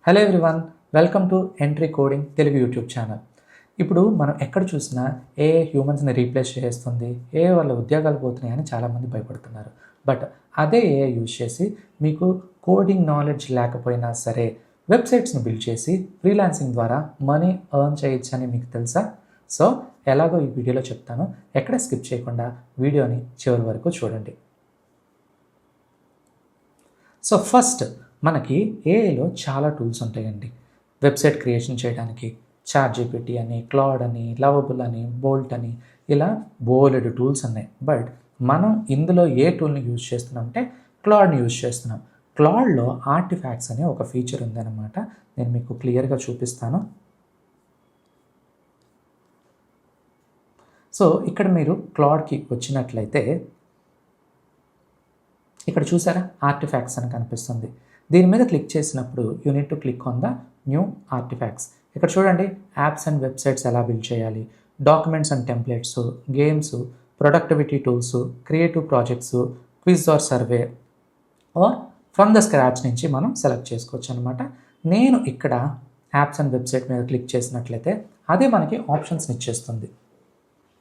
Hello everyone, welcome to entry coding Telugu YouTube channel. ఇప్పుడు మనం ఎక్కడ చూసినా హ్యూమన్స్ని రీప్లేస్ చేస్తుంది, వాళ్ళ ఉద్యోగాలు పోతున్నాయని చాలామంది భయపడుతున్నారు. బట్ అదే యూజ్ చేసి మీకు కోడింగ్ నాలెడ్జ్ లేకపోయినా సరే వెబ్సైట్స్ని బిల్డ్ చేసి ఫ్రీలాన్సింగ్ ద్వారా మనీ ఎర్న్ చేయొచ్చు అని మీకు తెలుసా? సో ఎలాగో ఈ వీడియోలో చెప్తాను. ఎక్కడ స్కిప్ చేయకుండా వీడియోని చివరి వరకు చూడండి. సో ఫస్ట్ మనకి ఏఐలో చాలా టూల్స్ ఉంటాయండి వెబ్సైట్ క్రియేషన్ చేయడానికి. చాట్‌జీపీటీ అని, క్లాడ్ అని, లవబుల్ అని, బోల్ట్ అని, ఇలా బోలెడు టూల్స్ ఉన్నాయి. బట్ మనం ఇందులో ఏ టూల్ని యూజ్ చేస్తున్నాం అంటే క్లాడ్ని యూజ్ చేస్తున్నాం. క్లాడ్లో ఆర్టిఫాక్ట్స్ అనే ఒక ఫీచర్ ఉందన్నమాట. నేను మీకు క్లియర్గా చూపిస్తాను. సో ఇక్కడ మీరు క్లాడ్కి వచ్చినట్లయితే ఇక్కడ చూసారా, ఆర్టిఫాక్ట్స్ అని కనిపిస్తుంది. దీని మీద క్లిక్ చేసినప్పుడు you need to click on the new artifacts. ఇక్కడ చూడండి, యాప్స్ అండ్ వెబ్సైట్స్ ఎలా బిల్డ్ చేయాలి, documents and templates, games, productivity tools, creative projects, quiz or survey or from the scratch నుంచి మనం సెలెక్ట్ చేసుకోవచ్చు అనమాట. నేను ఇక్కడ యాప్స్ అండ్ వెబ్సైట్ మీద క్లిక్ చేసినట్లయితే అదే మనకి ఆప్షన్స్ని ఇచ్చేస్తుంది.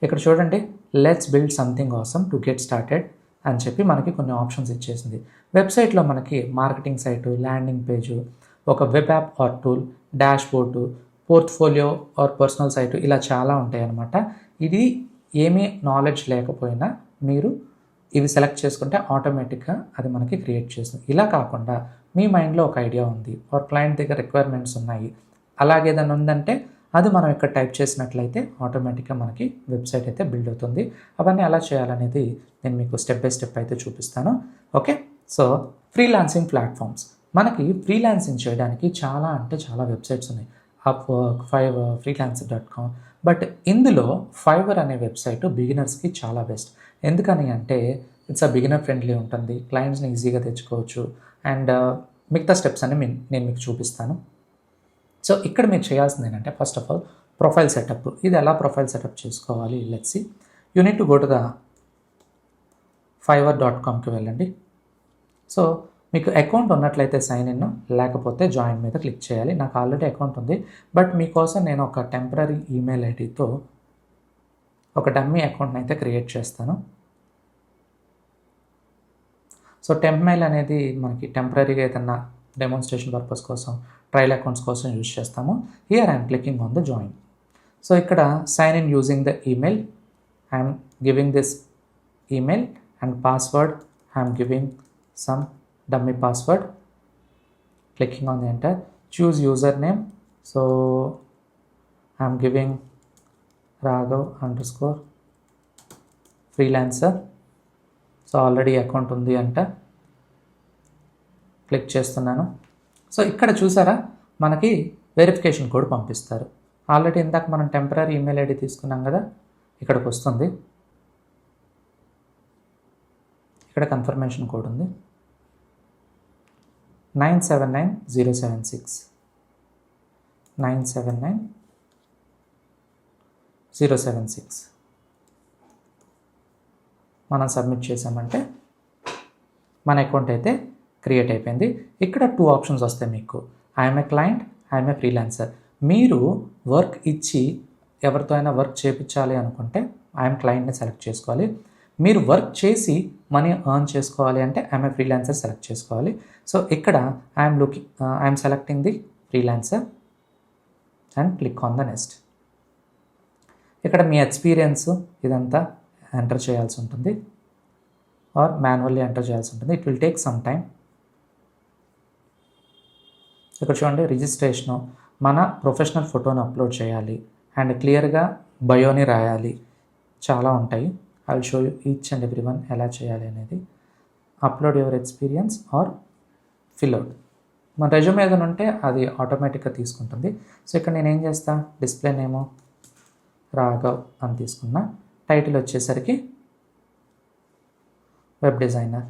ఇక్కడ చూడండి, let's build something awesome to get started అని చెప్పి మనకి కొన్ని ఆప్షన్స్ ఇచ్చేసింది. వెబ్సైట్లో మనకి మార్కెటింగ్ సైటు, ల్యాండింగ్ పేజు, ఒక web app or tool, dashboard, portfolio or personal site, ఇలా చాలా ఉంటాయి అన్నమాట. ఇది ఏమీ నాలెడ్జ్ లేకపోయినా మీరు ఇవి సెలెక్ట్ చేసుకుంటే ఆటోమేటిక్గా అది మనకి క్రియేట్ చేస్తుంది. ఇలా కాకుండా మీ మైండ్లో ఒక ఐడియా ఉంది ఆర్ క్లయింట్ దగ్గర రిక్వైర్మెంట్స్ ఉన్నాయి, అలాగే ఏదైనా ఉందంటే అది మనం ఇక్కడ టైప్ చేసినట్లయితే ఆటోమేటిక్గా మనకి వెబ్సైట్ అయితే బిల్డ్ అవుతుంది. అవన్నీ ఎలా చేయాలనేది నేను మీకు స్టెప్ బై స్టెప్ అయితే చూపిస్తాను. Okay, so freelancing platforms. మనకి ఫ్రీలాన్సింగ్ చేయడానికి చాలా వెబ్సైట్స్ ఉన్నాయి. Upwork, Fiverr, freelancer.com. బట్ ఇందులో ఫైవర్ అనే వెబ్సైట్ బిగినర్స్కి చాలా బెస్ట్. ఎందుకని అంటే ఇట్స్ బిగినర్ ఫ్రెండ్లీ ఉంటుంది, క్లయింట్స్ని ఈజీగా తెచ్చుకోవచ్చు, అండ్ మిగతా స్టెప్స్ అని నేను మీకు చూపిస్తాను. సో ఇక్కడ మీరు చేయాల్సింది ఏంటంటే first of all profile setup. ఇది ఎలా ప్రొఫైల్ సెటప్ చేసుకోవాలి, let's see. You need to go to the fiverr.comకి వెళ్ళండి. సో మీకు అకౌంట్ ఉన్నట్లయితే సైన్ ఇన్, లేకపోతే జాయిన్ మీద క్లిక్ చేయాలి. నాకు ఆల్రెడీ అకౌంట్ ఉంది, బట్ మీకోసం నేను ఒక టెంపరరీ ఈమెయిల్ ఐడితో ఒక డమ్మీ అకౌంట్ని అయితే క్రియేట్ చేస్తాను. సో టెంప్మెయిల్ అనేది మనకి టెంపరరీగా ఏదన్నా డెమోన్స్ట్రేషన్ పర్పస్ కోసం, ట్రయల్ అకౌంట్స్ కోసం యూజ్ చేస్తాము. Here I'm clicking on the join. So ఇక్కడ sign in using the email, I'm giving this email and password, I'm giving some dummy password, clicking on the enter, choose username. So I'm giving Raghav_freelancer. So already account ఉంది అంట, click చేస్తున్నాను. So ఇక్కడ చూసారా, మనకి verification code పంపిస్తారు. Already ఇందాక మనం temporary email ID తీసుకున్నాం కదా, ఇక్కడికి వస్తుంది. ఇక్కడ కన్ఫర్మేషన్ కోడ్ ఉంది 979076 979076. మనం సబ్మిట్ చేసామంటే మన అకౌంట్ అయితే క్రియేట్ అయిపోయింది. ఇక్కడ 2 ఆప్షన్స్ వస్తాయి మీకు, I'm a client, I'm a freelancer. మీరు వర్క్ ఇచ్చి ఎవరితో అయినా వర్క్ చేయించాలి అనుకుంటే ఐఎమ్ క్లయింట్ని సెలెక్ట్ చేసుకోవాలి. మీరు వర్క్ చేసి మనీ ఎర్న్ చేసుకోవాలి అంటే ఐఎమ్ ఏ ఫ్రీలాన్సర్ సెలెక్ట్ చేసుకోవాలి. సో ఇక్కడ I'm selecting the freelancer and click on the next. ఇక్కడ మీ ఎక్స్పీరియన్స్ ఇదంతా ఎంటర్ చేయాల్సి ఉంటుంది ఆర్ మాన్యువల్లీ ఎంటర్ చేయాల్సి ఉంటుంది. It will take some time. ఇక్కడ చూడండి, రిజిస్ట్రేషను, మన ప్రొఫెషనల్ ఫోటోని అప్లోడ్ చేయాలి అండ్ క్లియర్గా బయోని రాయాలి, చాలా ఉంటాయి. I will show you each and every one ఎలా చేయాలి అనేది. Upload your experience or fill out. మన రెజ్యూమ్ ఏదైనా ఉంటే అది ఆటోమేటిక్గా తీసుకుంటుంది. సో ఇక్కడ నేను ఏం చేస్తా, డిస్ప్లే నేమో రాఘవ్ అని తీసుకున్నా, టైటిల్ వచ్చేసరికి web designer,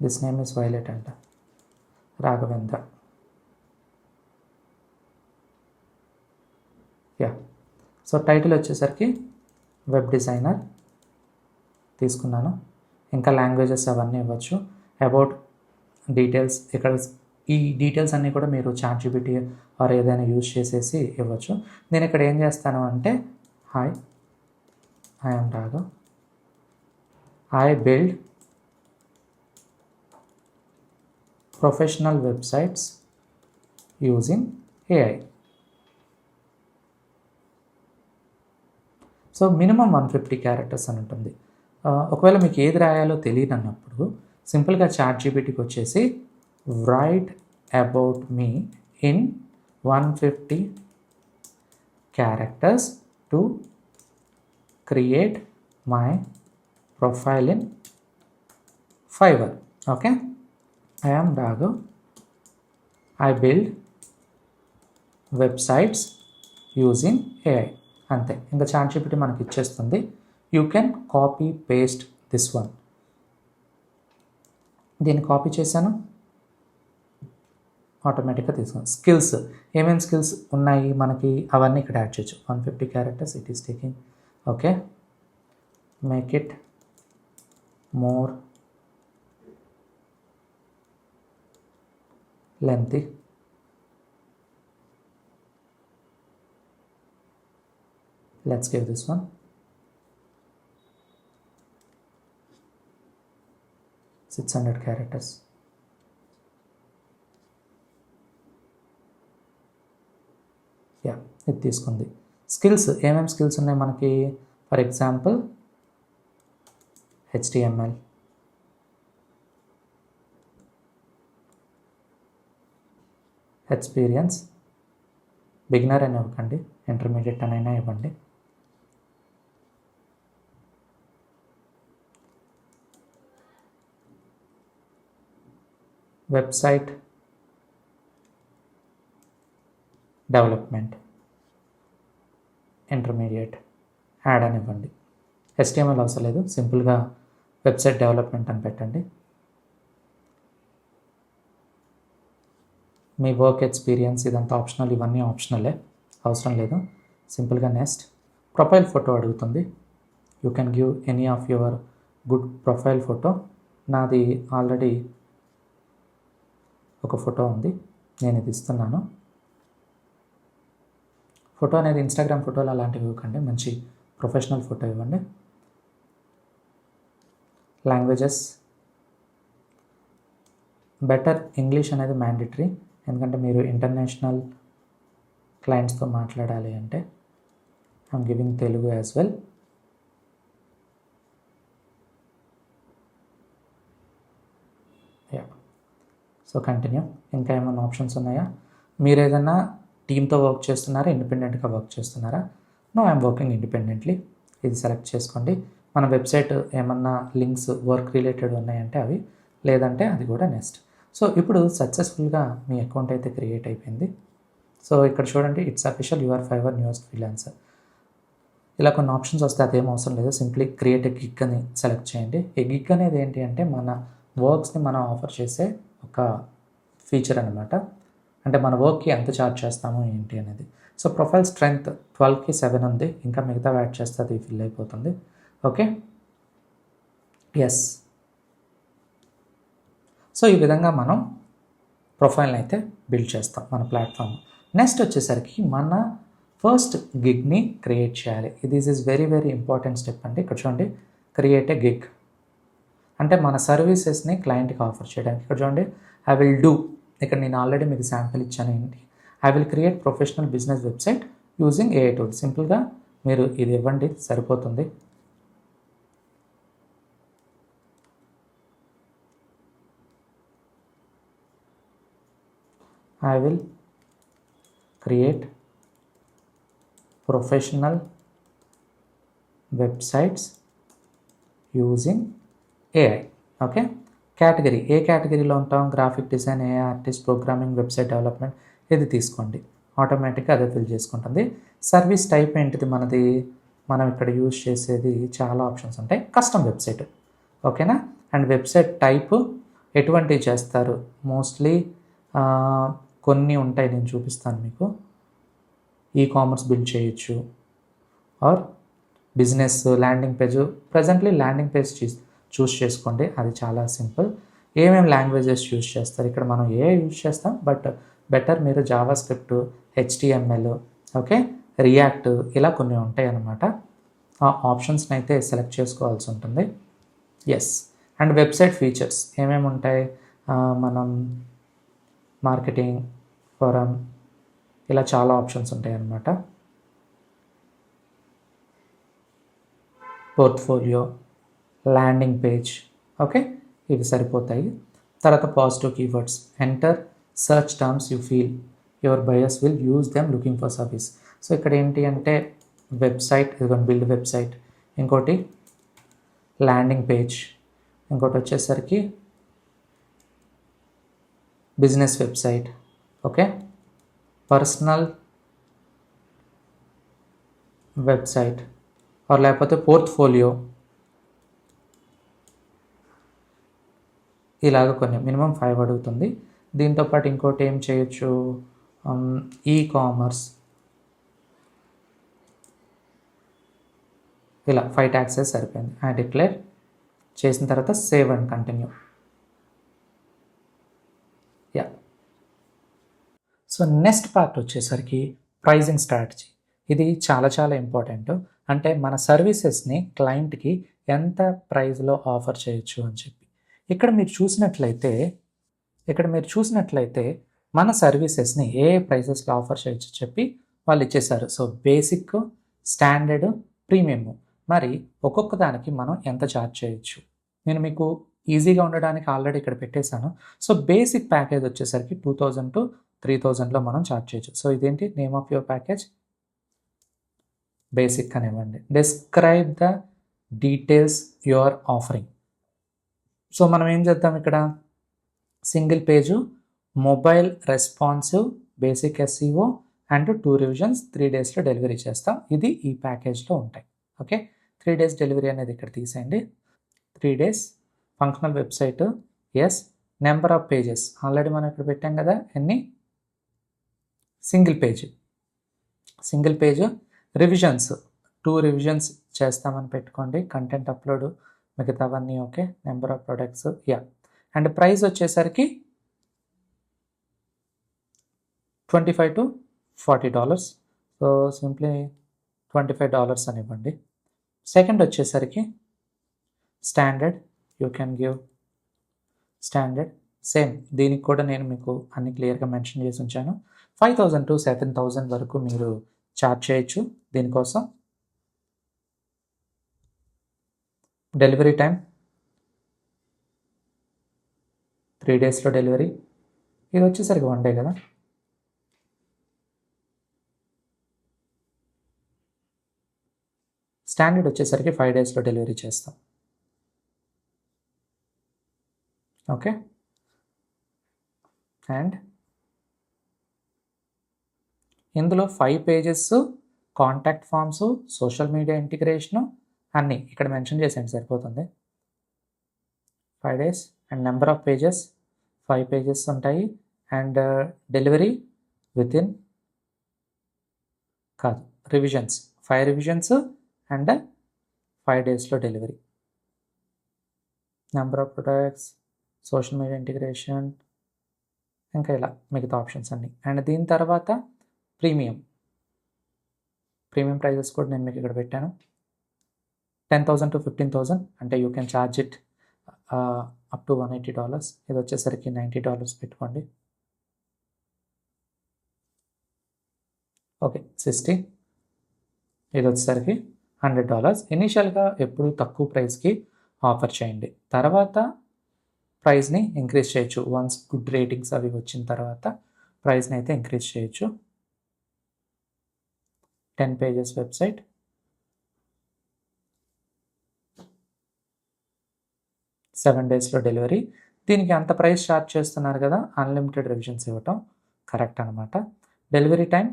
this name is violet అంట, రాఘవేంద్ర. యా, సో టైటిల్ వచ్చేసరికి వెబ్ డిజైనర్ తీసుకున్నాను. ఇంకా లాంగ్వేజెస్ అవన్నీ ఇవ్వచ్చు. అబౌట్ డీటెయిల్స్ ఇక్కడ ఈ డీటెయిల్స్ అన్నీ కూడా మీరు చాట్‌జీపీటీ ఆర్ ఏదైనా యూజ్ చేసేసి ఇవ్వచ్చు. నేను ఇక్కడ ఏం చేస్తాను అంటే hi I am Raghav. I build professional websites using AI. So minimum 150 characters అని ఉంటుంది. ఒకవేళ మీకు ఏది రాయాలో తెలియదు అన్నప్పుడు సింపుల్గా చాట్‌జీపీటీకి వచ్చేసి write about me in 150 characters to create my profile in Fiverr. Okay, I am Raghav. I build websites using AI. అంతే, ఇంకా చాట్‌జీపీటీ మనకి ఇచ్చేస్తుంది. You can copy paste this one. దీన్ని కాపీ చేశాను, ఆటోమేటిక్గా తీసుకున్నాను. స్కిల్స్ ఏమేమి స్కిల్స్ ఉన్నాయి మనకి అవన్నీ ఇక్కడ యాడ్ చేయొచ్చు. 150 characters it is taking. Okay, make it more lengthy. Let's give this one 600 characters. Yeah, ఇది తీసుకుంది. స్కిల్స్ ఏమేమి స్కిల్స్ ఉన్నాయి మనకి? For example HTML, experience, beginner అని ఇవ్వకండి, ఇంటర్మీడియట్ అనైనా ఇవ్వండి. వెబ్సైట్ డెవలప్మెంట్, ఇంటర్మీడియట్, యాడ్ అని ఇవ్వండి. HTML అవసరం లేదు, సింపుల్గా వెబ్సైట్ డెవలప్మెంట్ అని పెట్టండి. మీ వర్క్ ఎక్స్పీరియన్స్ ఇదంతా ఆప్షనల్, ఇవన్నీ ఆప్షనలే, అవసరం లేదు. సింపుల్గా నెక్స్ట్. ప్రొఫైల్ ఫోటో అడుగుతుంది. You can give any of your good profile photo. నాది ఆల్రెడీ ఒక ఫోటో ఉంది, నేను ఇది ఇస్తున్నాను. ఫోటో అనేది ఇన్స్టాగ్రామ్ ఫోటోలు అలాంటివి ఇవ్వకండి, మంచి ప్రొఫెషనల్ ఫోటో ఇవ్వండి. లాంగ్వేజెస్ బెటర్ ఇంగ్లీష్ అనేది మ్యాండేటరీ, ఎందుకంటే మీరు ఇంటర్నేషనల్ క్లయింట్స్తో మాట్లాడాలి అంటే. I'm giving Telugu as well. Yeah, so continue. ఇంకా ఏమైనా ఆప్షన్స్ ఉన్నాయా? మీరు ఏదైనా టీమ్తో వర్క్ చేస్తున్నారా, ఇండిపెండెంట్గా వర్క్ చేస్తున్నారా? No, I'm working independently. ఇది సెలెక్ట్ చేసుకోండి. మన వెబ్సైట్ ఏమన్నా లింక్స్ వర్క్ రిలేటెడ్ ఉన్నాయంటే అవి, లేదంటే అది కూడా నెక్స్ట్. సో ఇప్పుడు సక్సెస్ఫుల్గా మీ అకౌంట్ అయితే క్రియేట్ అయిపోయింది. సో ఇక్కడ చూడండి, it's official your Fiverr news freelancer. ఇలా కొన్ని ఆప్షన్స్ వస్తే అదేం అవసరం లేదు, సింప్లీ క్రియేట్ ఎ గిగ్ అని సెలెక్ట్ చేయండి. ఈ గిగ్ అనేది ఏంటి అంటే మన వర్క్స్ని మనం ఆఫర్ చేసే ఒక ఫీచర్ అనమాట. అంటే మన వర్క్కి ఎంత ఛార్జ్ చేస్తాము ఏంటి అనేది. సో ప్రొఫైల్ స్ట్రెంగ్త్ 12కి 7 ఉంది, ఇంకా మిగతా యాడ్ చేస్తే అది ఫిల్ అయిపోతుంది. Okay, yes. సో ఈ విధంగా మనం ప్రొఫైల్ని అయితే బిల్డ్ చేస్తాం మన ప్లాట్ఫామ్. నెక్స్ట్ వచ్చేసరికి మన ఫస్ట్ గిగ్ని క్రియేట్ చేయాలి. This is very very important step అండి. ఇక్కడ చూడండి, క్రియేట్ ఏ గిగ్ అంటే మన సర్వీసెస్ని క్లయింట్కి ఆఫర్ చేయడానికి. ఇక్కడ చూడండి, ఐ విల్ డూ, ఇక్కడ నేను ఆల్రెడీ మీకు శాంపిల్ ఇచ్చాను ఏంటి, I will create professional business website using AI tool. సింపుల్గా మీరు ఇది ఇవ్వండి, సరిపోతుంది. I will create professional websites using AI. Okay, category A కేటగిరీలో ఉంటాం? Graphic design, AI artist, programming, website development, ఇది తీసుకోండి. ఆటోమేటిక్గా అదే ఫిల్ చేసుకుంటుంది. సర్వీస్ టైప్ ఏంటిది మనది? మనం ఇక్కడ యూజ్ చేసేది చాలా ఆప్షన్స్ ఉంటాయి. కస్టమ్ వెబ్సైట్, ఓకేనా? అండ్ వెబ్సైట్ టైప్ ఎటువంటివి చేస్తారు? మోస్ట్లీ కొన్ని ఉంటాయి, నేను చూపిస్తాను మీకు. ఈకామర్స్ బిల్డ్ చేయొచ్చు, or business landing page. Presently landing page choose చేసుకోండి, అది చాలా సింపుల్. ఏమేమి లాంగ్వేజెస్ యూజ్ చేస్తారు, ఇక్కడ మనం యూజ్ చేస్తాం, బట్ బెటర్ మీరు Java script, HTML, okay, react ఇలా కొన్ని ఉంటాయి అన్నమాట. ఆ ఆప్షన్స్ని అయితే సెలెక్ట్ చేసుకోవాల్సి ఉంటుంది. ఎస్. అండ్ వెబ్సైట్ ఫీచర్స్ ఏమేమి ఉంటాయి, మనం మార్కెటింగ్, ఫోరం, ఇలా చాలా ఆప్షన్స్ ఉంటాయి అన్నమాట. పోర్ట్ఫోలియో, ల్యాండింగ్ పేజ్, ఓకే, ఇవి సరిపోతాయి. తర్వాత positive keywords, enter search terms you feel your buyers will use them looking for service. So ఇక్కడ ఏంటి అంటే వెబ్సైట్, ఇదిగోండి బిల్డ్ వెబ్సైట్, ఇంకోటి ల్యాండింగ్ పేజ్, ఇంకోటి వచ్చేసరికి business website, okay, personal website, or లేకపోతే పోర్ట్ఫోలియో, ఇలాగ కొన్ని మినిమం 5 అడుగుతుంది. దీంతోపాటు ఇంకోటి ఏం చేయొచ్చు, ఈ కామర్స్, ఇలా 5 ట్యాగ్సెస్ సరిపోయింది. ఐ డిక్లేర్ చేసిన తర్వాత save and continue. Yeah. So next part వచ్చేసరికి ప్రైజింగ్ స్ట్రాటజీ. ఇది చాలా చాలా ఇంపార్టెంట్. అంటే మన సర్వీసెస్ని క్లయింట్కి ఎంత ప్రైస్లో ఆఫర్ చేయొచ్చు అని చెప్పి. ఇక్కడ మీరు చూసినట్లయితే మన సర్వీసెస్ని ఏ ప్రైసెస్లో ఆఫర్ చేయొచ్చు చెప్పి వాళ్ళు ఇచ్చేశారు. సో బేసిక్, స్టాండర్డ్, ప్రీమియం, మరి ఒక్కొక్క దానికి మనం ఎంత ఛార్జ్ చేయొచ్చు నేను మీకు ఈజీగా ఉండడానికి ఆల్రెడీ ఇక్కడ పెట్టేశాను. సో బేసిక్ ప్యాకేజ్ వచ్చేసరికి 2000 to 3000లో మనం ఛార్జ్ చేయొచ్చు. సో ఇదేంటి name of your package, basic అనివ్వండి. Describe the details your offering. So మనం ఏం చేద్దాం ఇక్కడ, single page, mobile responsive, basic SEO and 2 revisions, 3 డేస్లో డెలివరీ చేస్తాం. ఇది ఈ ప్యాకేజ్లో ఉంటాయి. ఓకే, 3 డేస్ డెలివరీ అనేది ఇక్కడ తీసేయండి. 3 days, functional website, yes, number of pages already మనం ఇక్కడ పెట్టాం కదా, ఎన్ని, సింగిల్ పేజ్, రివిజన్స్ 2 రివిజన్స్ చేస్తామని పెట్టుకోండి. కంటెంట్ అప్లోడ్, మిగతావన్నీ okay, number of products, yeah. And price వచ్చేసరికి $25 to $40. సో సింప్లీ $25 అని ఇవ్వండి. సెకండ్ వచ్చేసరికి standard, you can give standard, same, దీనికి కూడా నేను మీకు అన్ని క్లియర్గా మెన్షన్ చేసి ఉంచాను. 5000 to 7000 వరకు మీరు ఛార్జ్ చేయొచ్చు దీనికోసం. డెలివరీ టైం 3 డేస్లో డెలివరీ, ఇది వచ్చేసరికి 1 డే కదా. స్టాండర్డ్ వచ్చేసరికి 5 డేస్లో డెలివరీ చేస్తాం. ఓకే, అండ్ ఇందులో 5 pages, contact forms, social media integration అన్నీ ఇక్కడ మెన్షన్ చేసేయండి సరిపోతుంది. 5 days and number of pages 5 pages ఉంటాయి. అండ్ డెలివరీ వితిన్ కాదు, రివిజన్స్ 5 రివిజన్స్ అండ్ 5 డేస్లో delivery. Number of products, social media integration, ఇంకా ఇలా మిగతా ఆప్షన్స్ అన్నీ. అండ్ దీని తర్వాత ప్రీమియం ప్రైజెస్ కూడా నేను మీకు ఇక్కడ పెట్టాను. 10,000 to 15,000 అంటే you can charge it up to $180. ఇది వచ్చేసరికి $90 పెట్టుకోండి. ఓకే, 60, ఇది వచ్చేసరికి $100. ఇనీషియల్గా ఎప్పుడు తక్కువ ప్రైస్కి ఆఫర్ చేయండి, తర్వాత ప్రైస్ని ఇంక్రీజ్ చేయొచ్చు. వన్స్ గుడ్ రేటింగ్స్ అవి వచ్చిన తర్వాత ప్రైస్ని అయితే ఇంక్రీజ్ చేయొచ్చు. 10 పేజెస్ వెబ్సైట్, 7 డేస్లో డెలివరీ. దీనికి అంత ప్రైస్ ఛార్జ్ చేస్తున్నారు కదా, అన్లిమిటెడ్ రివిజన్స్ ఇవ్వటం కరెక్ట్ అనమాట. డెలివరీ టైం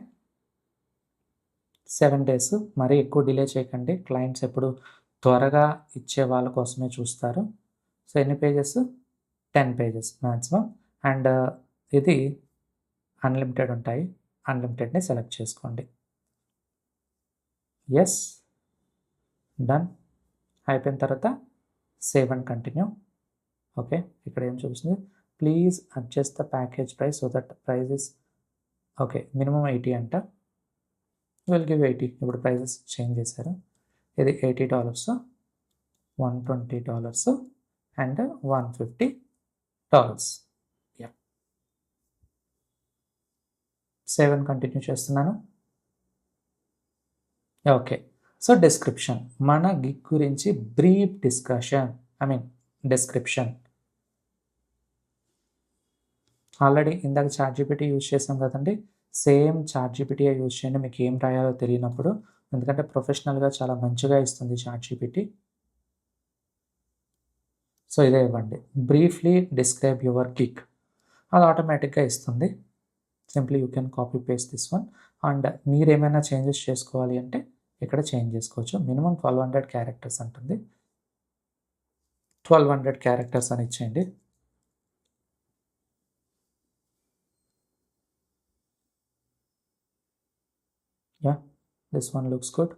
7 డేస్, మరీ ఎక్కువ డిలే చేయకండి. క్లయింట్స్ ఎప్పుడు త్వరగా ఇచ్చే వాళ్ళ కోసమే చూస్తారు. సో ఎన్ని పేజెస్, 10 పేజెస్ మ్యాక్సిమం. అండ్ ఇది అన్లిమిటెడ్ ఉంటాయి, అన్లిమిటెడ్ని సెలెక్ట్ చేసుకోండి. Yes, done. అయిపోయిన తర్వాత సేవ్ అండ్ కంటిన్యూ. ఓకే, ఇక్కడ ఏం చూపిస్తుంది, please adjust the package price so that price is okay minimum 80 అంట, విల్ గివ్ 80. ఇప్పుడు ప్రైజెస్ చేంజ్ చేశారు. ఇది $80, $120 అండ్ $150. సేవ్ అని కంటిన్యూ చేస్తున్నాను. ఓకే, సో డిస్క్రిప్షన్, మన గిగ్ గురించి బ్రీఫ్ డిస్కషన్, డిస్క్రిప్షన్. ఆల్రెడీ ఇందాక చాట్‌జీపీటీ యూజ్ చేసాం కదండి, సేమ్ చాట్‌జీపీటీ యూజ్ చేయండి మీకు ఏం రాయాలో తెలియనప్పుడు, ఎందుకంటే ప్రొఫెషనల్గా చాలా మంచిగా ఇస్తుంది చాట్‌జీపీటీ. సో ఇదే ఇవ్వండి, బ్రీఫ్లీ డిస్క్రైబ్ యువర్ గిగ్, అది ఆటోమేటిక్గా ఇస్తుంది. Simply you can copy paste this one. And మీరు ఏమైనా చేంజెస్ చేసుకోవాలి అంటే ఇక్కడ చేంజ్ చేసుకోవచ్చు. మినిమం 1200 క్యారెక్టర్స్ అంటుంది, 1200 క్యారెక్టర్స్ అని ఇచ్చేయండి. Yeah, this one looks good.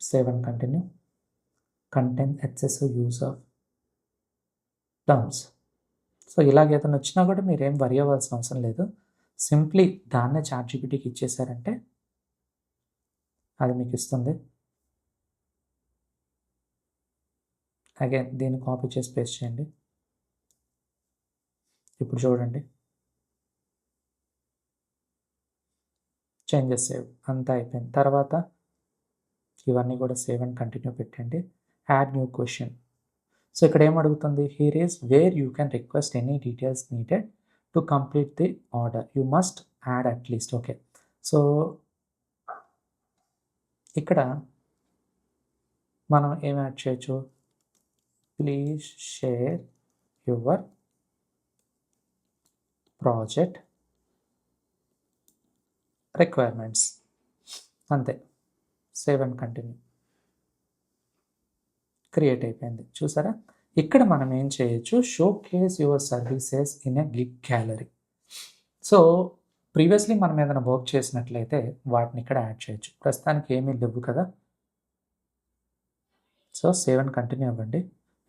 Save and continue. Contain excessive use of terms. So ఇలాగేదైనా వచ్చినా కూడా మీరేం వరి అవ్వాల్సిన అవసరం లేదు. సింప్లీ దాన్నే చాట్‌జీపీటీకి ఇచ్చేసారంటే అది మీకు ఇస్తుంది. అగైన్ దీన్ని కాపీ చేసి పేస్ట్ చేయండి. ఇప్పుడు చూడండి, చేంజెస్ సేవ్ అంతా అయిపోయింది. తర్వాత ఇవన్నీ కూడా సేవ్ అండ్ కంటిన్యూ పెట్టండి. Add new question. సో ఇక్కడ ఏం అడుగుతుంది, here is where you can request any details needed to complete the order, you must add at least. Okay, so ఇక్కడ మనం ఏం యాడ్ చేయొచ్చు, please share your project requirements, అంతే. Save and continue. Create అయిపోయింది, చూసారా. ఇక్కడ మనం ఏం చేయొచ్చు, showcase your services in a gig gallery. So previously మనం ఏదైనా వర్క్ చేసినట్లయితే వాటిని ఇక్కడ యాడ్ చేయొచ్చు. ప్రస్తుతానికి ఏమీ లేవు కదా. సో సేవ్ అండ్ కంటిన్యూ అవ్వండి.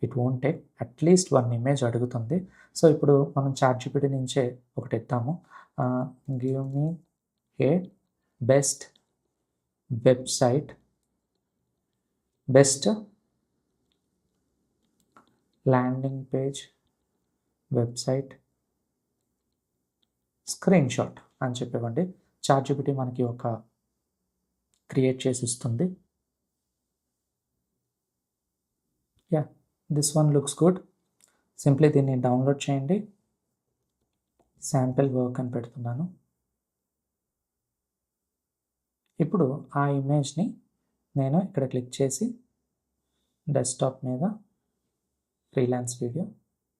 It won't take, at least 1 image అడుగుతుంది. సో ఇప్పుడు మనం చాట్‌జీపీటీ నుంచే ఒకటి ఇద్దాము, give me a best website, best landing page website screenshot అని చెప్పివ్వండి. చాట్‌జీపీటీ మనకి ఒక క్రియేట్ చేసి ఇస్తుంది. Yeah, this one looks good. Simply దీన్ని డౌన్లోడ్ చేయండి. శాంపిల్ వర్క్ అని పెడుతున్నాను. ఇప్పుడు ఆ ఇమేజ్ని నేను ఇక్కడ క్లిక్ చేసి డెస్క్టాప్ మీద freelance video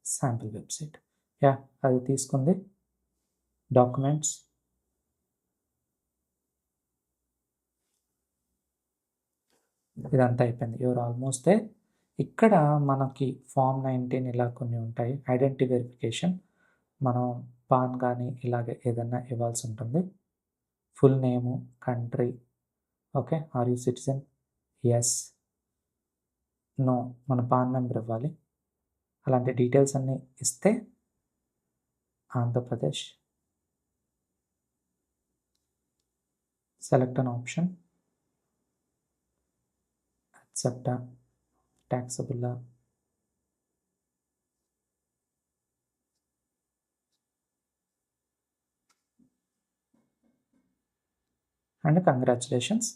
sample website, yeah అది తీసుకుంది. డాక్యుమెంట్స్, ఇదంతా అయిపోయింది. Your almost they. ఇక్కడ మనకి ఫామ్ 19 ఇలా కొన్ని ఉంటాయి, ఐడెంటిటీ వెరిఫికేషన్. మనం పాన్ కానీ ఇలాగే ఏదన్నా ఇవ్వాల్సి ఉంటుంది. Full name, country, okay, are you citizen, yes, no, మన పాన్ నెంబర్ ఇవ్వాలి. అలాంటి డీటెయిల్స్ అన్నీ ఇస్తే Andhra Pradesh, select an option, accept, taxable, and congratulations,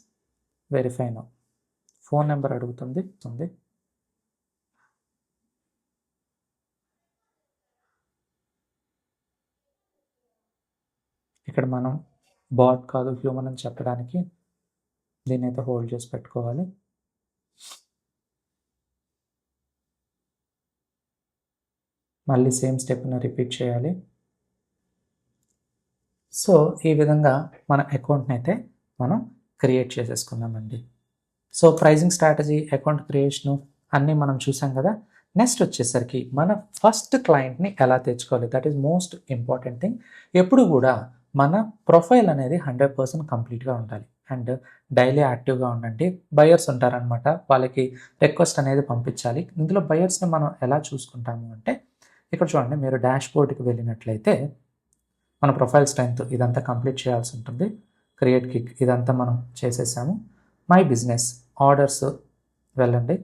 verify now. Phone number అడుగుతుంది. ఇక్కడ మనం బాట్ కాదు హ్యూమన్ అని చెప్పడానికి దీన్ని అయితే హోల్డ్ చేసి పెట్టుకోవాలి. మళ్ళీ సేమ్ స్టెప్ని రిపీట్ చేయాలి. సో ఈ విధంగా మన అకౌంట్ని అయితే మనం క్రియేట్ చేసేసుకున్నామండి. So pricing strategy, account creation అన్నీ మనం చూసాం కదా. నెక్స్ట్ వచ్చేసరికి మన ఫస్ట్ క్లయింట్ని ఎలా తెచ్చుకోవాలి, that is most important thing. ఎప్పుడు కూడా మన ప్రొఫైల్ అనేది 100% కంప్లీట్గా ఉండాలి. అండ్ డైలీ యాక్టివ్గా ఉండండి. బయర్స్ ఉంటారనమాట, వాళ్ళకి రిక్వెస్ట్ అనేది పంపించాలి. ఇందులో బయర్స్ని మనం ఎలా చూసుకుంటాము అంటే ఇక్కడ చూడండి, మీరు డాష్ బోర్డ్కి వెళ్ళినట్లయితే మన ప్రొఫైల్ స్ట్రెంత్ ఇదంతా కంప్లీట్ చేయాల్సి ఉంటుంది. క్రియేట్ కిక్ ఇదంతా మనం చేసేసాము. మై బిజినెస్ ఆర్డర్స్ వెళ్ళండి.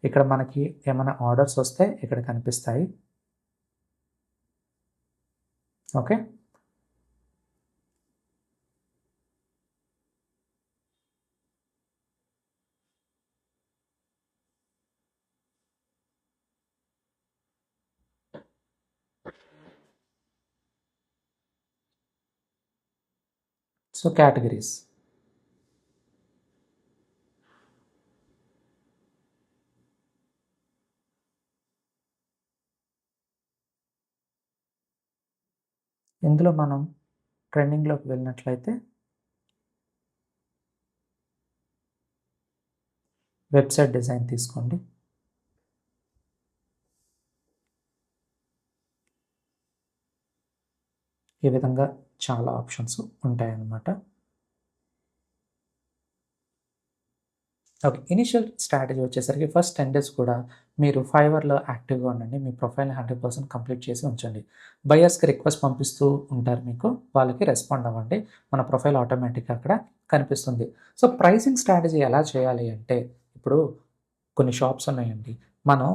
ఇక్కడ మనకి ఏమైనా ఆర్డర్స్ వస్తే ఇక్కడ కనిపిస్తాయి. ఓకే, సో కేటగిరీస్, ఇందులో మనం ట్రెండింగ్లోకి వెళ్ళినట్లయితే వెబ్సైట్ డిజైన్ తీసుకోండి. ఈ విధంగా చాలా ఆప్షన్స్ ఉంటాయన్నమాట. ఓకే, ఇనిషియల్ స్ట్రాటజీ వచ్చేసరికి ఫస్ట్ 10 days కూడా మీరు ఫైవర్లో యాక్టివ్గా ఉండండి. మీ ప్రొఫైల్ని 100% కంప్లీట్ చేసి ఉంచండి. బయర్స్కి రిక్వెస్ట్ పంపిస్తూ ఉంటారు, మీకు వాళ్ళకి రెస్పాండ్ అవ్వండి. మన ప్రొఫైల్ ఆటోమేటిక్గా అక్కడ కనిపిస్తుంది. సో ప్రైసింగ్ స్ట్రాటజీ ఎలా చేయాలి అంటే, ఇప్పుడు కొన్ని షాప్స్ ఉన్నాయండి, మనం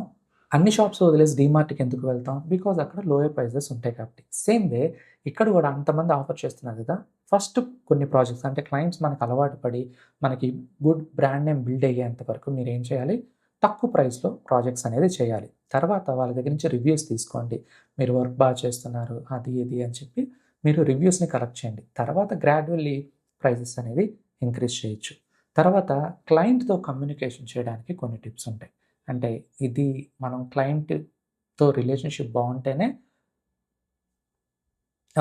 అన్ని షాప్స్ వదిలేసి డీమార్ట్కి ఎందుకు వెళ్తాం? బికాజ్ అక్కడ లోయర్ ప్రైజెస్ ఉంటాయి కాబట్టి. సేమ్ వే ఇక్కడ కూడా అంతమంది ఆఫర్ చేస్తున్నారు కదా, ఫస్ట్ కొన్ని ప్రాజెక్ట్స్ అంటే క్లయింట్స్ మనకు అలవాటు పడి మనకి గుడ్ బ్రాండ్ నేమ్ బిల్డ్ అయ్యేంత వరకు మీరు ఏం చేయాలి, తక్కువ ప్రైస్లో ప్రాజెక్ట్స్ అనేది చేయాలి. తర్వాత వాళ్ళ దగ్గర నుంచి రివ్యూస్ తీసుకోండి. మీరు వర్క్ బాగా చేస్తున్నారు అది ఇది అని చెప్పి మీరు రివ్యూస్ని కలెక్ట్ చేయండి. తర్వాత గ్రాడ్యువల్లీ ప్రైజెస్ అనేది ఇంక్రీజ్ చేయొచ్చు. తర్వాత క్లయింట్తో కమ్యూనికేషన్ చేయడానికి కొన్ని టిప్స్ ఉంటాయి. అంటే ఇది మనం క్లయింట్తో రిలేషన్షిప్ బాగుంటేనే.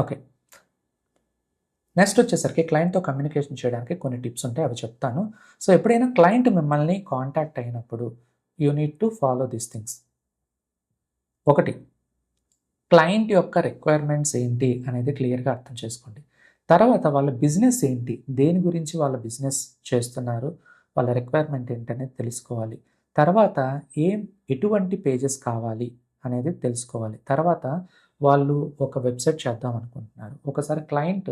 ఓకే, నెక్స్ట్ వచ్చేసరికి క్లయింట్తో కమ్యూనికేషన్ చేయడానికి కొన్ని టిప్స్ ఉంటాయి, అవి చెప్తాను. సో ఎప్పుడైనా క్లయింట్ మిమ్మల్ని కాంటాక్ట్ అయినప్పుడు you need to follow these things. ఒకటి, క్లయింట్ యొక్క రిక్వైర్మెంట్స్ ఏంటి అనేది క్లియర్గా అర్థం చేసుకోండి. తర్వాత వాళ్ళ బిజినెస్ ఏంటి, దేని గురించి వాళ్ళ బిజినెస్ చేస్తున్నారు, వాళ్ళ రిక్వైర్మెంట్ ఏంటనేది తెలుసుకోవాలి. తర్వాత ఎటువంటి పేజెస్ కావాలి అనేది తెలుసుకోవాలి. తర్వాత వాళ్ళు ఒక వెబ్సైట్ చేద్దాం అనుకుంటున్నారు, ఒకసారి క్లయింట్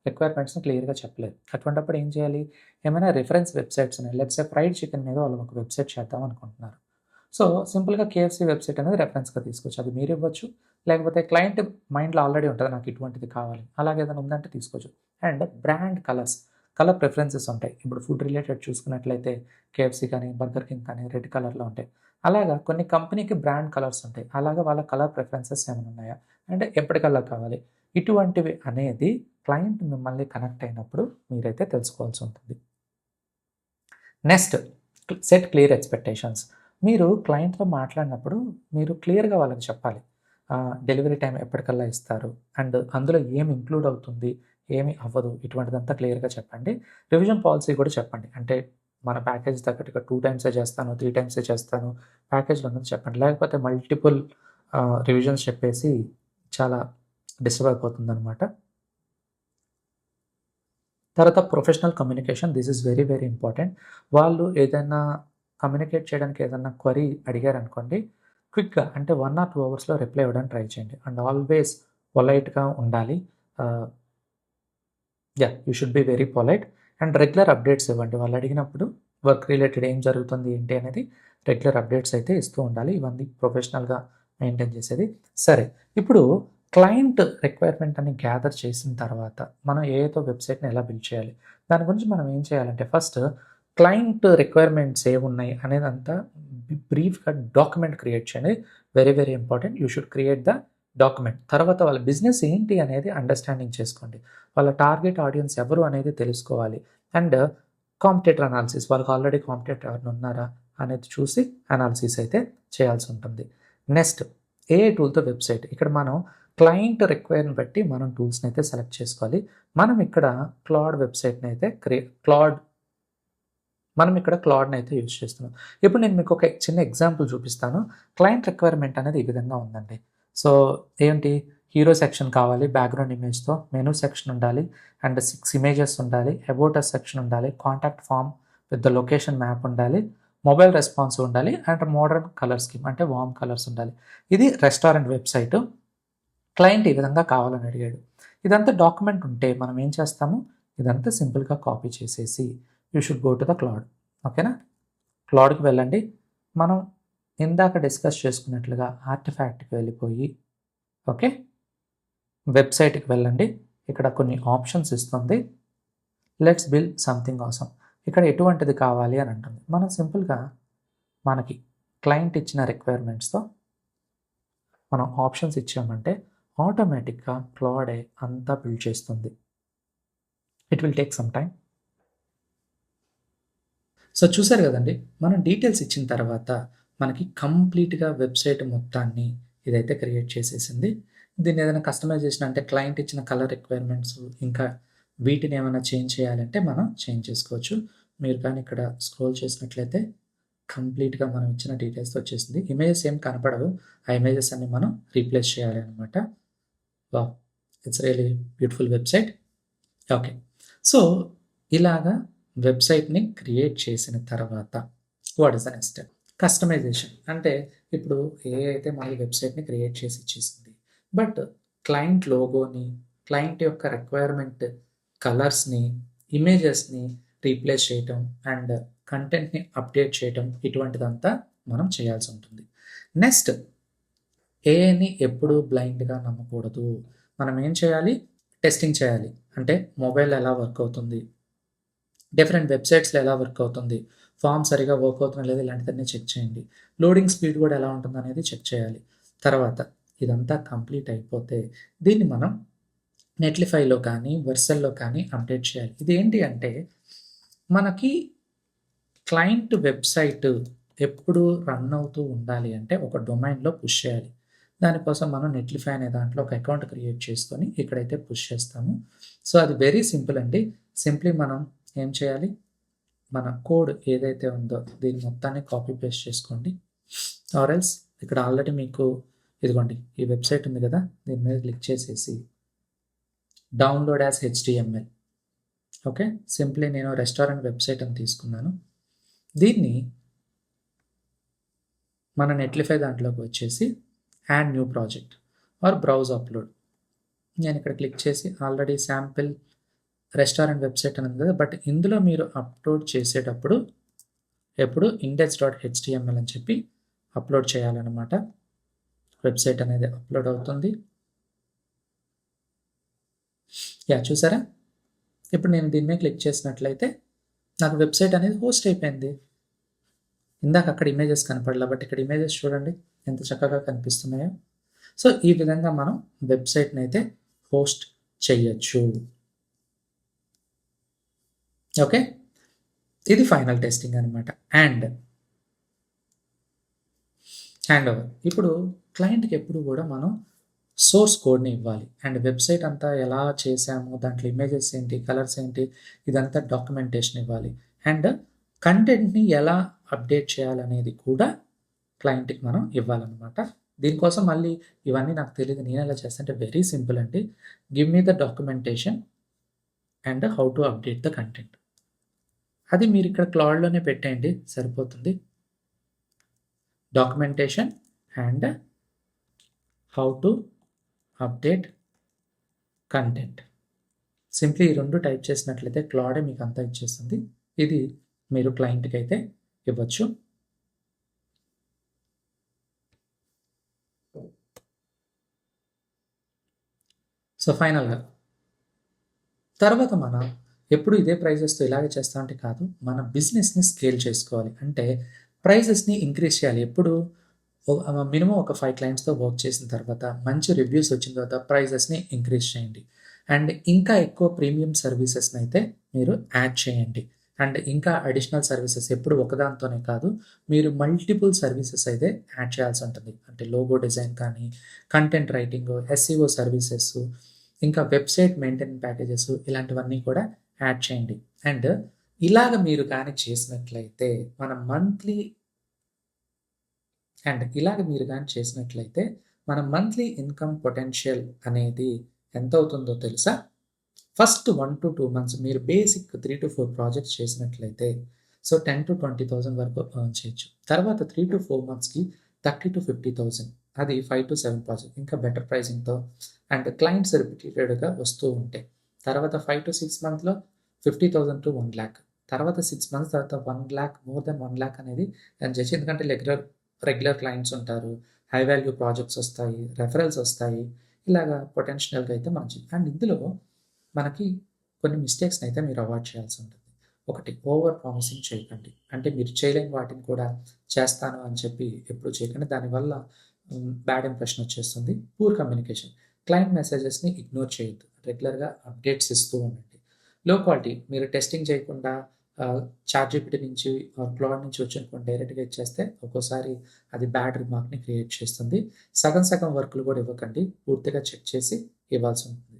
రిక్వైర్మెంట్స్ని క్లియర్గా చెప్పలేదు. అటువంటిప్పుడు ఏం చేయాలి, ఏమైనా రిఫరెన్స్ వెబ్సైట్స్ ఉన్నాయి. లెట్స్ సే ఫ్రైడ్ చికెన్ మీద వాళ్ళు ఒక వెబ్సైట్ చేద్దాం అనుకుంటున్నారు. సో సింపుల్గా కేఎఫ్సీ వెబ్సైట్ అనేది రెఫరెన్స్గా తీసుకోవచ్చు. అది మీరు ఇవ్వచ్చు, లేకపోతే క్లయింట్ మైండ్లో ఆల్రెడీ ఉంటుంది నాకు ఇటువంటిది కావాలి, అలాగే ఏదైనా ఉందంటే తీసుకోవచ్చు. అండ్ బ్రాండ్ కలర్ ప్రిఫరెన్సెస్ ఉంటాయి. ఇప్పుడు ఫుడ్ రిలేటెడ్ చూసుకున్నట్లయితే కేఎఫ్సీ కానీ బర్గర్ కింగ్ కానీ రెడ్ కలర్లో ఉంటాయి. అలాగా కొన్ని కంపెనీకి బ్రాండ్ కలర్స్ ఉంటాయి. అలాగా వాళ్ళ కలర్ ప్రిఫరెన్సెస్ ఏమైనా ఉన్నాయా, అంటే ఎప్పటికల్లా కావాలి, ఇటువంటివి అనేది క్లయింట్ మిమ్మల్ని కనెక్ట్ అయినప్పుడు మీరైతే తెలుసుకోవాల్సి ఉంటుంది. Next, set clear expectations. మీరు క్లయింట్తో మాట్లాడినప్పుడు మీరు క్లియర్గా వాళ్ళకి చెప్పాలి, డెలివరీ టైం ఎప్పటికల్లా ఇస్తారు, అండ్ అందులో ఏమి ఇంక్లూడ్ అవుతుంది, ఏమి అవ్వదు, ఇటువంటిదంతా క్లియర్గా చెప్పండి. రివిజన్ పాలసీ కూడా చెప్పండి. అంటే మన ప్యాకేజ్ తగ్గట్టుగా 2 times చేస్తాను, 3 times చేస్తాను, ప్యాకేజ్లో ఉన్నది చెప్పండి. లేకపోతే మల్టిపుల్ రివిజన్స్ చెప్పేసి చాలా డిస్టర్బ్ అయిపోతుంది అనమాట. తర్వాత professional communication, this is very very important. వాళ్ళు ఏదైనా కమ్యూనికేట్ చేయడానికి ఏదైనా క్వరీ అడిగారనుకోండి, క్విక్గా అంటే 1 or 2 అవర్స్లో రిప్లై ఇవ్వడానికి ట్రై చేయండి. అండ్ ఆల్వేస్ పొలైట్గా ఉండాలి. You should be very polite. And regular updates ఇవ్వండి. వాళ్ళు అడిగినప్పుడు వర్క్ రిలేటెడ్ ఏం జరుగుతుంది ఏంటి అనేది రెగ్యులర్ అప్డేట్స్ అయితే ఇస్తూ ఉండాలి. ఇవన్నీ ప్రొఫెషనల్గా మెయింటైన్ చేసేది. సరే, ఇప్పుడు క్లయింట్ రిక్వైర్మెంట్ అని గ్యాదర్ చేసిన తర్వాత మనం ఏదో వెబ్సైట్ని ఎలా బిల్డ్ చేయాలి, దాని గురించి మనం ఏం చేయాలంటే ఫస్ట్ క్లయింట్ రిక్వైర్మెంట్స్ ఏమున్నాయి అనేది అంతా బ్రీఫ్గా డాక్యుమెంట్ క్రియేట్ చేయండి. Very very important, you should create the document. తర్వాత వాళ్ళ బిజినెస్ ఏంటి అనేది అండర్స్టాండింగ్ చేసుకోండి. వాళ్ళ టార్గెట్ ఆడియన్స్ ఎవరు అనేది తెలుసుకోవాలి. అండ్ కాంపిటేటర్ అనాలిసిస్, వాళ్ళకి ఆల్రెడీ కాంపిటేటర్ ఎవరిని ఉన్నారా అనేది చూసి అనాలిసిస్ అయితే చేయాల్సి ఉంటుంది. నెక్స్ట్, ఏ టూల్తో వెబ్సైట్. ఇక్కడ మనం క్లయింట్ రిక్వైర్ని బట్టి మనం టూల్స్ని అయితే సెలెక్ట్ చేసుకోవాలి. మనం ఇక్కడ క్లాడ్ వెబ్సైట్ని అయితే క్లాడ్ని అయితే యూజ్ చేస్తున్నాం. ఇప్పుడు నేను మీకు ఒక చిన్న ఎగ్జాంపుల్ చూపిస్తాను. క్లయింట్ రిక్వైర్మెంట్ అనేది ఈ విధంగా ఉందండి. సో ఏంటి, హీరో సెక్షన్ కావాలి బ్యాక్గ్రౌండ్ ఇమేజ్తో, మెనూ సెక్షన్ ఉండాలి అండ్ 6 ఇమేజెస్ ఉండాలి, అబౌట్ అస్ సెక్షన్ ఉండాలి, contact form with the location map ఉండాలి, మొబైల్ రెస్పాన్స్ ఉండాలి అండ్ మోడర్న్ కలర్ స్కీమ్ అంటే వార్మ్ కలర్స్ ఉండాలి. ఇది రెస్టారెంట్ వెబ్సైట్. క్లయింట్ ఈ విధంగా కావాలని అడిగాడు. ఇదంతా డాక్యుమెంట్ ఉంటే మనం ఏం చేస్తాము, ఇదంతా సింపుల్గా కాపీ చేసేసి you should go to the cloud. ఓకేనా, క్లౌడ్కి వెళ్ళండి. మనం ఇందాక డిస్కస్ చేసుకున్నట్లుగా ఆర్టిఫాక్ట్కి వెళ్ళిపోయి ఓకే వెబ్సైట్కి వెళ్ళండి. ఇక్కడ కొన్ని ఆప్షన్స్ ఇస్తుంది. Let's build something awesome. ఇక్కడ ఎటువంటిది కావాలి అని అంటుంది. మనం సింపుల్గా మనకి క్లయింట్ ఇచ్చిన రిక్వైర్మెంట్స్తో మనం ఆప్షన్స్ ఇచ్చామంటే ఆటోమేటిక్గా క్లౌడే అంతా బిల్డ్ చేస్తుంది. It will take some time. So చూసారు కదండి, మనం డీటెయిల్స్ ఇచ్చిన తర్వాత మనకి కంప్లీట్గా వెబ్సైట్ మొత్తాన్ని ఇదైతే క్రియేట్ చేసేసింది. దీన్ని ఏదైనా కస్టమైజేషన్ అంటే క్లయింట్ ఇచ్చిన కలర్ రిక్వైర్మెంట్స్ ఇంకా వీటిని ఏమైనా చేంజ్ చేయాలంటే మనం చేంజ్ చేసుకోవచ్చు. మీరు కానీ ఇక్కడ స్క్రోల్ చేసినట్లయితే కంప్లీట్గా మనం ఇచ్చిన డీటెయిల్స్ వచ్చేసింది. ఇమేజెస్ ఏం కనపడవు, ఆ ఇమేజెస్ అన్ని మనం రీప్లేస్ చేయాలి అనమాట. Wow, it's really beautiful website. Okay, so ఇలాగా వెబ్సైట్ని క్రియేట్ చేసిన తర్వాత what is the next step? Customization. అంటే ఇప్పుడు ఏ అయితే మనకి వెబ్సైట్ని క్రియేట్ చేసి ఇచ్చేసింది, బట్ క్లయింట్ లోగోని, క్లయింట్ యొక్క రిక్వైర్మెంట్ కలర్స్ని, ఇమేజెస్ని రీప్లేస్ చేయటం అండ్ కంటెంట్ని అప్డేట్ చేయటం ఇటువంటిదంతా మనం చేయాల్సి ఉంటుంది. నెక్స్ట్, ఏఐని ఎప్పుడు బ్లైండ్గా నమ్మకూడదు. మనం ఏం చేయాలి, టెస్టింగ్ చేయాలి. అంటే మొబైల్ ఎలా వర్క్ అవుతుంది, డిఫరెంట్ వెబ్సైట్స్లో ఎలా వర్క్ అవుతుంది, ఫామ్ సరిగా వర్క్ అవుతుందో లేదా ఇలాంటివన్నీ చెక్ చేయండి. లోడింగ్ స్పీడ్ కూడా ఎలా ఉంటుంది అనేది చెక్ చేయాలి. తర్వాత ఇదంతా కంప్లీట్ అయిపోతే దీన్ని మనం నెట్లిఫైలో కానీ వెర్సల్లో కానీ అప్డేట్ చేయాలి. ఇది ఏంటి అంటే మనకి క్లయింట్ వెబ్సైట్ ఎప్పుడు రన్ అవుతూ ఉండాలి అంటే ఒక డొమైన్లో పుష్ చేయాలి. దానికోసం మనం నెట్లిఫై అనే దాంట్లో ఒక అకౌంట్ క్రియేట్ చేసుకొని ఇక్కడైతే పుష్ చేస్తాము. సో అది వెరీ సింపుల్ అండి. సింప్లీ మనం ఏం చేయాలి, మన కోడ్ ఏదైతే ఉందో దీన్ని మొత్తాన్ని కాపీ పేస్ట్ చేసుకోండి. ఆర్ఎల్స్ ఇక్కడ ఆల్రెడీ మీకు ఇదిగోండి ఈ వెబ్సైట్ ఉంది కదా, దీని మీద క్లిక్ చేసేసి download as HTML. Okay, simply నేను రెస్టారెంట్ వెబ్సైట్ అని తీసుకున్నాను. దీన్ని మన నెట్లిఫై దాంట్లోకి వచ్చేసి add new project or browse upload. నేను ఇక్కడ క్లిక్ చేసి ఆల్రెడీ శాంపిల్ రెస్టారెంట్ వెబ్సైట్ అని ఉంది కదా, బట్ ఇందులో మీరు అప్లోడ్ చేసేటప్పుడు ఎప్పుడు index.html అని చెప్పి అప్లోడ్ చేయాలన్నమాట. వెబ్సైట్ అనేది అప్లోడ్ అవుతుంది. యా, చూసారా, ఇప్పుడు నేను దీని మీద క్లిక్ చేసినట్లయితే నాకు వెబ్సైట్ అనేది హోస్ట్ అయిపోయింది. ఇందాక అక్కడ ఇమేజెస్ కనపడలే, బట్ ఇక్కడ ఇమేజెస్ చూడండి ఎంత చక్కగా కనిపిస్తున్నాయో. సో ఈ విధంగా మనం వెబ్సైట్ని అయితే హోస్ట్ చేయొచ్చు. ఓకే, ఇది ఫైనల్ టెస్టింగ్ అనమాట. And hand over. ఇప్పుడు క్లయింట్కి ఎప్పుడు కూడా మనం సోర్స్ కోడ్ని ఇవ్వాలి. అండ్ వెబ్సైట్ అంతా ఎలా చేసాము, దాంట్లో ఇమేజెస్ ఏంటి, కలర్స్ ఏంటి, ఇదంతా డాక్యుమెంటేషన్ ఇవ్వాలి. అండ్ కంటెంట్ని ఎలా అప్డేట్ చేయాలనేది కూడా క్లయింట్కి మనం ఇవ్వాలన్నమాట. దీనికోసం మళ్ళీ ఇవన్నీ నాకు తెలియదు, నేను ఎలా చేస్తానంటే వెరీ సింపుల్ అండి. Give me the documentation and how to update the content. అది మీరు ఇక్కడ క్లౌడ్లోనే పెట్టేయండి, సరిపోతుంది. Documentation and how to update content. Simply ఈ రెండు టైప్ చేసినట్లయితే క్లౌడే మీకు అంతా ఇచ్చేస్తుంది. ఇది మీరు క్లయింట్కి అయితే ఇవ్వచ్చు. సో ఫైనల్గా తర్వాత మనం ఎప్పుడు ఇదే ప్రైజెస్తో ఇలాగే చేస్తామంటే కాదు, మన బిజినెస్ని స్కేల్ చేసుకోవాలి. అంటే ప్రైజెస్ని ఇంక్రీజ్ చేయాలి. ఎప్పుడు మినిమం ఒక 5 క్లయింట్స్తో వర్క్ చేసిన తర్వాత మంచి రివ్యూస్ వచ్చిన తర్వాత ప్రైజెస్ని ఇంక్రీజ్ చేయండి. అండ్ ఇంకా ఎక్కువ ప్రీమియం సర్వీసెస్ని అయితే మీరు యాడ్ చేయండి. అండ్ ఇంకా అడిషనల్ సర్వీసెస్ ఎప్పుడు ఒకదాంతోనే కాదు, మీరు మల్టిపుల్ సర్వీసెస్ అయితే యాడ్ చేయాల్సి ఉంటుంది. అంటే లోగో డిజైన్ కానీ, కంటెంట్ రైటింగ్, SEO సర్వీసెస్, ఇంకా వెబ్సైట్ మెయింటెనెన్స్ ప్యాకేజెస్, ఇలాంటివన్నీ కూడా యాడ్ చేయండి. అండ్ ఇలాగ మీరు కానీ చేసినట్లయితే మన మంత్లీ మన మంత్లీ ఇన్కమ్ పొటెన్షియల్ అనేది ఎంత అవుతుందో తెలుసా? ఫస్ట్ 1 to 2 మంత్స్ మీరు బేసిక్ 3 to 4 ప్రాజెక్ట్స్ చేసినట్లయితే సో 10 to 20,000 వరకు ఎర్న్ చేయొచ్చు. తర్వాత 3 to 4 మంత్స్కి 30 to 50,000, అది 5 to 7 ప్రాజెక్ట్ ఇంకా బెటర్ ప్రైసింగ్తో అండ్ క్లయింట్స్ రిపీటెడ్గా వస్తూ ఉంటాయి. తర్వాత 5 to 6 మంత్లో 50,000 to 1 lakh, తర్వాత 6 మంత్స్ తర్వాత 1 lakh, మోర్ దెన్ 1 lakh అనేది ఎర్న్ చేయొచ్చు. ఎందుకంటే రెగ్యులర్ క్లయింట్స్ ఉంటారు, హై వాల్యూ ప్రాజెక్ట్స్ వస్తాయి, రెఫరల్స్ వస్తాయి, ఇలాగా పొటెన్షియల్గా అయితే మంచిది. అండ్ ఇందులో మనకి కొన్ని మిస్టేక్స్ని అయితే మీరు అవాయిడ్ చేయాల్సి ఉంటుంది. ఒకటి, ఓవర్ ప్రామిసింగ్ చేయకండి. అంటే మీరు చేయలేని వాటిని కూడా చేస్తాను అని చెప్పి ఎప్పుడు చేయకండి. దానివల్ల బ్యాడ్ ఇంప్రెషన్ వచ్చేస్తుంది. పూర్ కమ్యూనికేషన్, క్లయింట్ మెసేజెస్ని ఇగ్నోర్ చేయొద్దు. రెగ్యులర్గా అప్డేట్స్ ఇస్తూ ఉండండి. లో క్వాలిటీ, మీరు టెస్టింగ్ చేయకుండా చాట్‌జిపిటి నుంచి క్లౌడ్ నుంచి వచ్చిన డైరెక్ట్గా ఇచ్చేస్తే ఒక్కోసారి అది బ్యాడ్ రిమార్క్ని క్రియేట్ చేస్తుంది. సగం సగం వర్క్లు కూడా ఇవ్వకండి, పూర్తిగా చెక్ చేసి ఇవ్వాల్సి ఉంటుంది.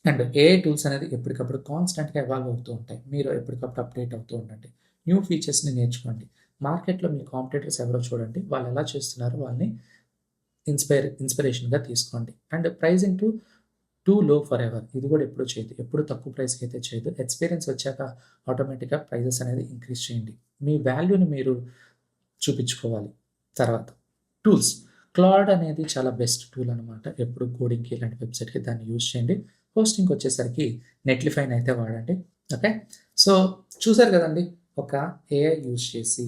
అండ్ ఏఐ టూల్స్ అనేది ఎప్పటికప్పుడు కాన్స్టెంట్గా ఎవాల్వ్ అవుతూ ఉంటాయి. మీరు ఎప్పటికప్పుడు అప్డేట్ అవుతూ ఉండండి. న్యూ ఫీచర్స్ని నేర్చుకోండి. మార్కెట్లో మీ కాంపిటేటర్స్ ఎవరో చూడండి, వాళ్ళు ఎలా చేస్తున్నారో వాళ్ళని ఇన్స్పిరేషన్గా తీసుకోండి. అండ్ ప్రైజింగ్ టూ లో ఫర్ ఎవర్, ఇది కూడా ఎప్పుడు చేయదు. ఎప్పుడు తక్కువ ప్రైస్కి అయితే చేయదు. ఎక్స్పీరియన్స్ వచ్చాక ఆటోమేటిక్గా ప్రైజెస్ అనేది ఇంక్రీజ్ చేయండి. మీ వాల్యూని మీరు చూపించుకోవాలి. తర్వాత టూల్స్, క్లౌడ్ అనేది చాలా బెస్ట్ టూల్ అనమాట. ఎప్పుడు కోడింగ్కి ఇలాంటి వెబ్సైట్కి దాన్ని యూజ్ చేయండి. హోస్టింగ్ వచ్చేసరికి నెట్లిఫైని అయితే వాడండి. ఓకే, సో చూసారు కదండి, ఒక ఏఐ యూజ్ చేసి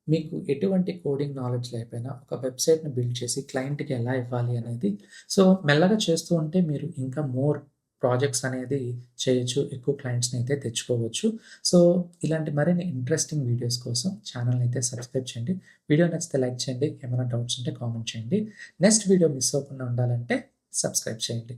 మీకు ఎటువంటి కోడింగ్ నాలెడ్జ్ లేకపోయినా ఒక వెబ్సైట్ని బిల్డ్ చేసి క్లయింట్కి ఎలా ఇవ్వాలి అనేది, సో మెల్లగా చేస్తూ ఉంటే మీరు ఇంకా మోర్ ప్రాజెక్ట్స్ అనేది చేయొచ్చు, ఎక్కువ క్లయింట్స్ని అయితే తెచ్చుకోవచ్చు. సో ఇలాంటి మరిన్ని ఇంట్రెస్టింగ్ వీడియోస్ కోసం ఛానల్ని అయితే సబ్స్క్రైబ్ చేయండి. వీడియో నచ్చితే లైక్ చేయండి, ఏమైనా డౌట్స్ ఉంటే కామెంట్ చేయండి. నెక్స్ట్ వీడియో మిస్ అవ్వకుండా ఉండాలంటే సబ్స్క్రైబ్ చేయండి.